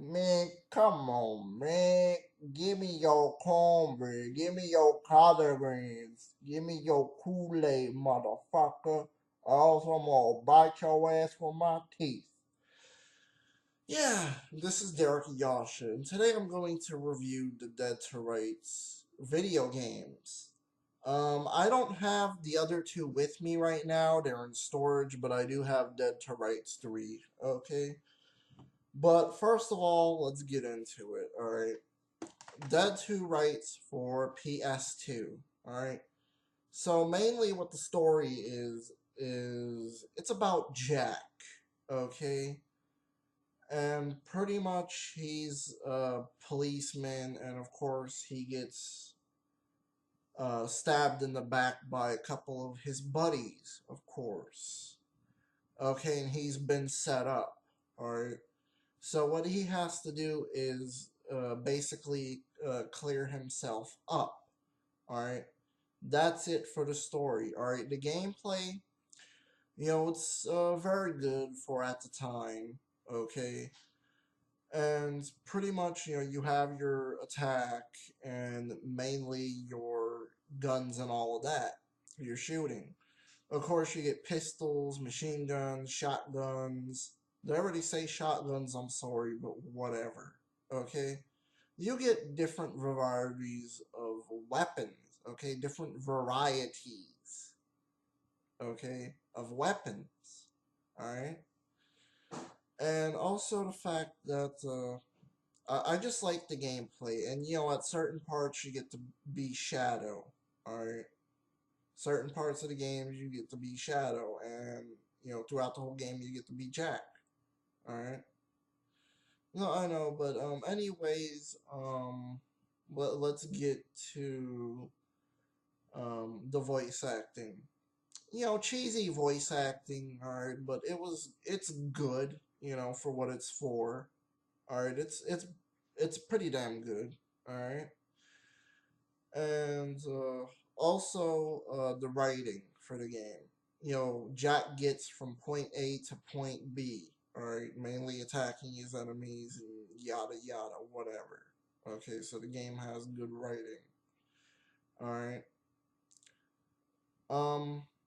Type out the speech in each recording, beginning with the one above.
Man, come on, man. Give me your cornbread. Give me your collard greens. Give me your Kool-Aid, motherfucker. Or else I'm gonna bite your ass with my teeth. Yeah, this is Derrick Yasha, and today I'm going to review the Dead to Rights video games. I don't have the other two with me right now. They're in storage, but I do have Dead to Rights 3, okay? But first of all, let's get into it, alright? Dead to Rights for PS2, alright? So mainly what the story is it's about Jack, okay? And pretty much he's a policeman, and of course he gets stabbed in the back by a couple of his buddies, of course. Okay, and he's been set up, alright? So what he has to do is basically clear himself up. All right, that's it for the story. All right, the gameplay, it's very good for at the time. Okay, and pretty much you have your attack and mainly your guns and all of that. You're shooting. Of course, you get pistols, machine guns, shotguns. Did I already say shotguns? I'm sorry, but whatever. Okay? You get different varieties of weapons. Okay? Different varieties. Okay? Of weapons. Alright? And also the fact that I just like the gameplay. And at certain parts you get to be Shadow. Alright? Certain parts of the game you get to be Shadow, and throughout the whole game you get to be Jack. All right. No, I know, but anyways, let's get to the voice acting. Cheesy voice acting, all right, but it's good, for what it's for. All right, it's pretty damn good. All right. And also the writing for the game. Jack gets from point A to point B. All right, mainly attacking his enemies and yada yada whatever. Okay, so the game has good writing. All right.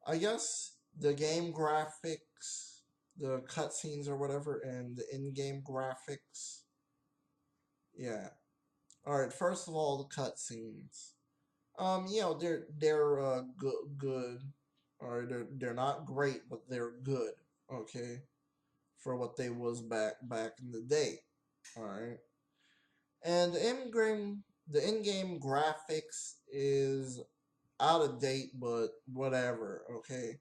I guess the game graphics, the cutscenes or whatever, and the in-game graphics. Yeah. All right. First of all, the cutscenes. They're good. All right, they're not great, but they're good. Okay, for what they was back in the day. All right, and the in-game graphics is out of date, but whatever. Okay,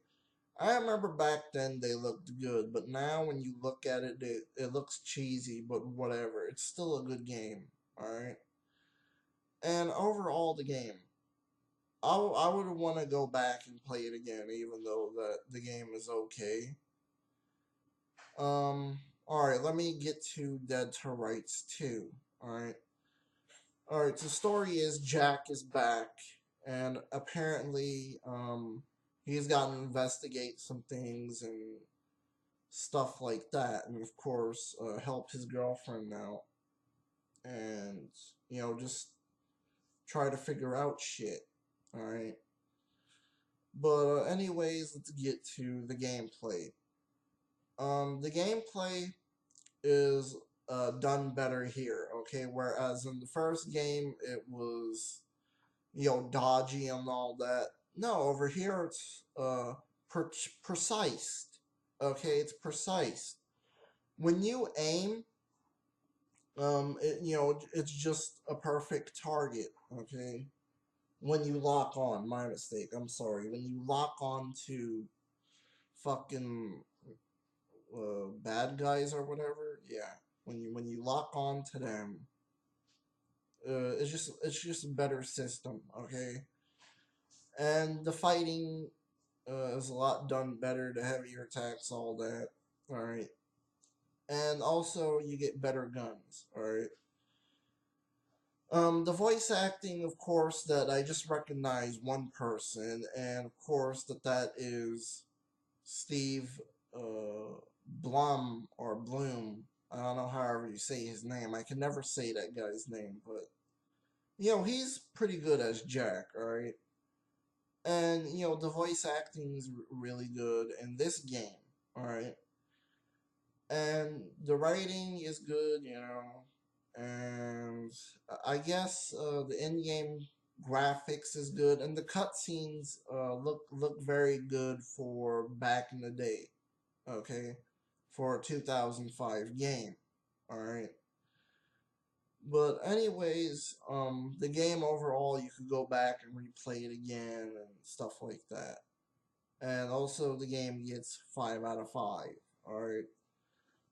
I remember back then they looked good, but now when you look at it, it looks cheesy, but whatever. It's still a good game. All right, and overall the game. I would want to go back and play it again, even though the game is okay. All right, let me get to Dead to Rights 2. All right. The story is Jack is back, and apparently, he's got to investigate some things and stuff like that, and of course, help his girlfriend out, and just try to figure out shit. All right. But anyways, let's get to the gameplay. The gameplay is done better here, okay? Whereas in the first game it was dodgy and all that. No, over here it's precise. Okay, it's precise. When you aim, it's just a perfect target. Okay, when you lock on, my mistake. I'm sorry. When you lock on to fucking bad guys or whatever, yeah. When you lock on to them, it's just a better system, okay. And the fighting is a lot done better. The heavier attacks, all that. All right, and also you get better guns. All right. The voice acting, of course, that I just recognize one person, and of course that is Steve Blum or Bloom. I don't know however you say his name. I can never say that guy's name, but you know, he's pretty good as Jack, alright? And you know, the voice acting is really good in this game, alright? And the writing is good, you know, and I guess the in-game graphics is good, and the cutscenes look very good for back in the day. Okay, for a 2005 game. All right. But anyways, the game overall, you could go back and replay it again and stuff like that. And also, the game gets 5 out of 5. All right.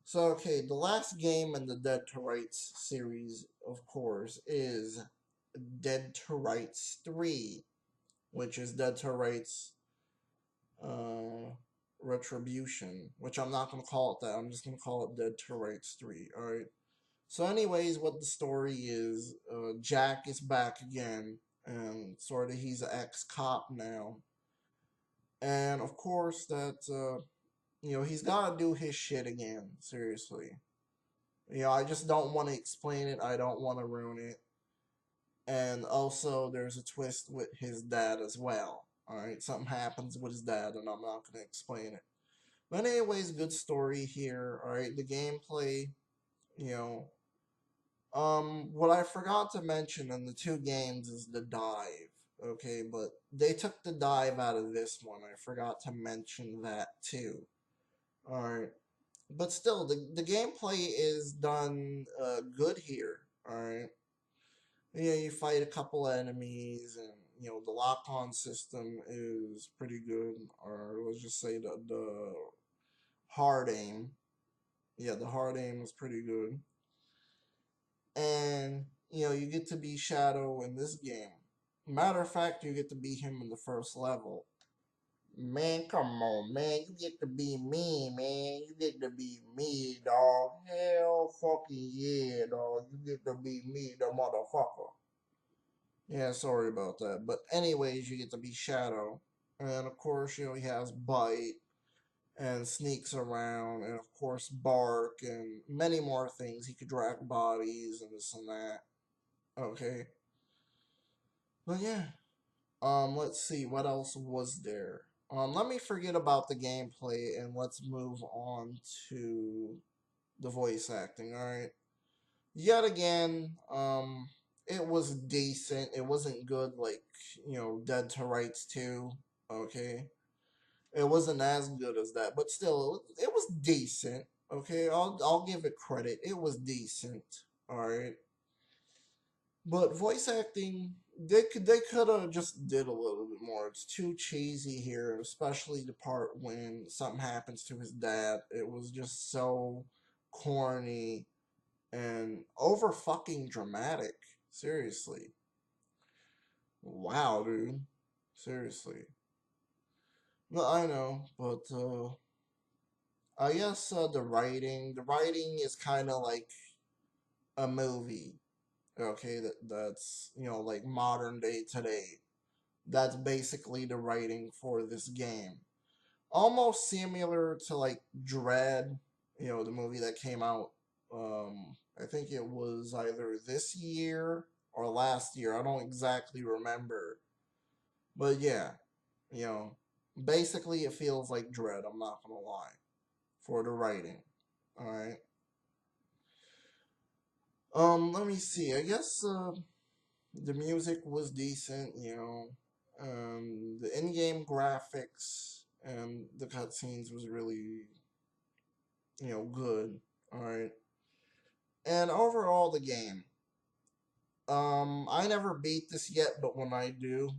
So, okay, the last game in the Dead to Rights series, of course, is Dead to Rights 3, which is Dead to Rights uh, Retribution, which I'm not going to call it that. I'm just going to call it Dead to Rights 3, alright? So, anyways, what the story is, Jack is back again, and sort of he's an ex-cop now. And, of course, you know, he's got to do his shit again, seriously. You know, I just don't want to explain it. I don't want to ruin it. And also, there's a twist with his dad as well. Alright, something happens with his dad, and I'm not going to explain it. But anyways, good story here. Alright, the gameplay, you know. What I forgot to mention in the two games is the dive. Okay, but they took the dive out of this one. I forgot to mention that too. Alright. But still, the gameplay is done good here. Alright. Yeah, you fight a couple of enemies, and you know the lock-on system is pretty good. Or let's just say the hard aim. Yeah, the hard aim is pretty good. And you know you get to be Shadow in this game. Matter of fact, you get to be him in the first level. Man, come on, man. You get to be me, man. You get to be me, dog. Hell fucking yeah, dog. You get to be me, the motherfucker. Yeah, sorry about that. But anyways, you get to be Shadow. And of course, you know, he has Bite and sneaks around and of course Bark and many more things. He could drag bodies and this and that. Okay. But yeah. Let's see, what else was there? Let me forget about the gameplay and let's move on to the voice acting, alright? Yet again, it was decent. It wasn't good like, you know, Dead to Rights 2, okay? It wasn't as good as that, but still, it was decent, okay? I'll give it credit. It was decent, alright? But voice acting, they could have just did a little bit more. It's too cheesy here, especially the part when something happens to his dad. It was just so corny and over fucking dramatic. Seriously. Wow, dude. Seriously. No, I know, but I guess the writing is kind of like a movie. Okay, that's you know like modern day today. That's basically the writing for this game. Almost similar to like Dread, you know, the movie that came out. I think it was either this year or last year. I don't exactly remember, but yeah, you know, basically it feels like Dread. I'm not gonna lie for the writing. All right. Let me see. I guess the music was decent. You know, the in-game graphics and the cutscenes was really you know good. All right. And overall, the game. I never beat this yet, but when I do,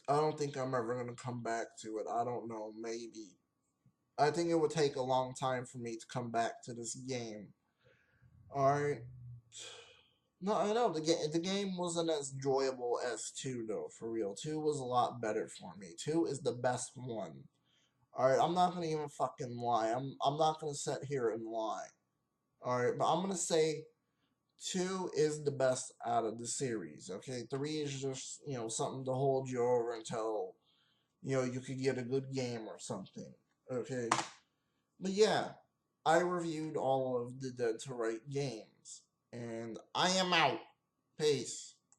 I don't think I'm ever gonna come back to it. I don't know, maybe. I think it would take a long time for me to come back to this game. Alright. No, I know the game wasn't as enjoyable as two though, for real. Two was a lot better for me. Two is the best one. Alright, I'm not gonna even fucking lie. I'm not gonna sit here and lie. Alright, but I'm gonna say two is the best out of the series. Okay, three is just you know something to hold you over until you know you could get a good game or something. Okay, but yeah, I reviewed all of the Dead to Right games. And I am out. Peace.